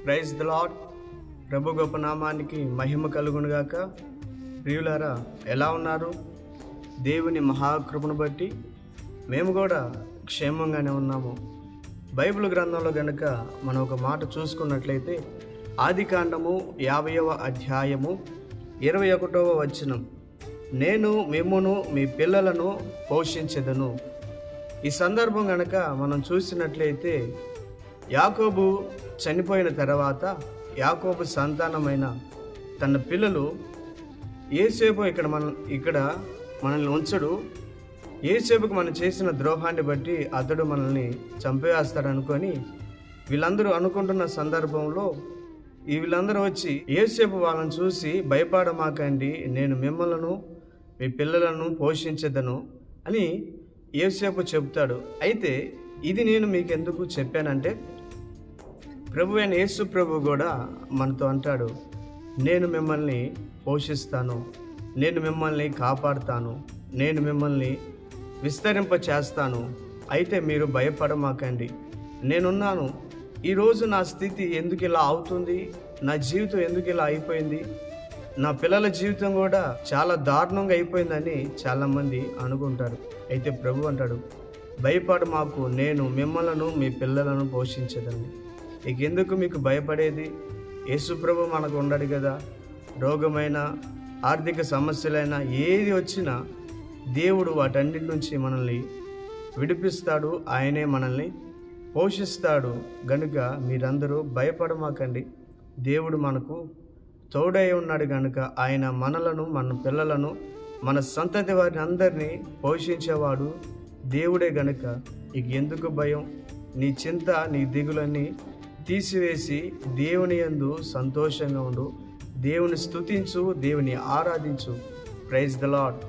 Praise the lord. ప్రభు గొప్ప నామానికి మహిమ కలుగునుగాక. ప్రియులారా, ఎలా ఉన్నారు? దేవుని మహాకృపను బట్టి మేము కూడా క్షేమంగానే ఉన్నాము. బైబిల్ గ్రంథంలో గనుక మనం ఒక మాట చూసుకున్నట్లయితే ఆదికాండము 50వ అధ్యాయము 21వ వచనం, నేను మిమ్మును మీ పిల్లలను పోషించెదను. ఈ సందర్భం గనక మనం చూసినట్లయితే యాకోబు చనిపోయిన తర్వాత యాకోబు సంతానమైన తన పిల్లలు యోసేపు ఇక్కడ మనల్ని ఉంచడు. యోసేపుకు మనం చేసిన ద్రోహాన్ని బట్టి అతడు మనల్ని చంపేస్తాడు అనుకొని వీళ్ళందరూ అనుకుంటున్న సందర్భంలో వీళ్ళందరూ వచ్చి యోసేపు వాళ్ళని చూసి, భయపడమాకండి, నేను మిమ్మల్ని మీ పిల్లలను పోషించదను అని యోసేపు చెప్తాడు. అయితే ఇది నేను మీకు ఎందుకు చెప్పానంటే, ప్రభు అయిన యేసు ప్రభు కూడా మనతో అంటాడు, నేను మిమ్మల్ని పోషిస్తాను, నేను మిమ్మల్ని కాపాడుతాను, నేను మిమ్మల్ని విస్తరింప చేస్తాను, అయితే మీరు భయపడమాకండి, నేనున్నాను. ఈరోజు నా స్థితి ఎందుకు ఇలా అవుతుంది, నా జీవితం ఎందుకు ఇలా అయిపోయింది, నా పిల్లల జీవితం కూడా చాలా దారుణంగా అయిపోయిందని చాలామంది అనుకుంటారు. అయితే ప్రభు అంటాడు, భయపడమాకు, నేను మిమ్మల్ని మీ పిల్లలను పోషించదండి. ఇక ఎందుకు మీకు భయపడేది? యేసు ప్రభు మనకు ఉండడు కదా. రోగమైన, ఆర్థిక సమస్యలైనా ఏది వచ్చినా దేవుడు వాటన్నిటి నుంచి మనల్ని విడిపిస్తాడు, ఆయనే మనల్ని పోషిస్తాడు. గనుక మీరందరూ భయపడమాకండి, దేవుడు మనకు తోడై ఉన్నాడు గనుక ఆయన మనలను, మన పిల్లలను, మన సంతతి వారిని అందరినీ పోషించేవాడు దేవుడే. గనుక ఇక ఎందుకు భయం? నీ చింత, నీ దిగులన్నీ తీసివేసి దేవుని యందు సంతోషంగా ఉండు, దేవుని స్తుతించు, దేవుని ఆరాధించు. Praise the lord.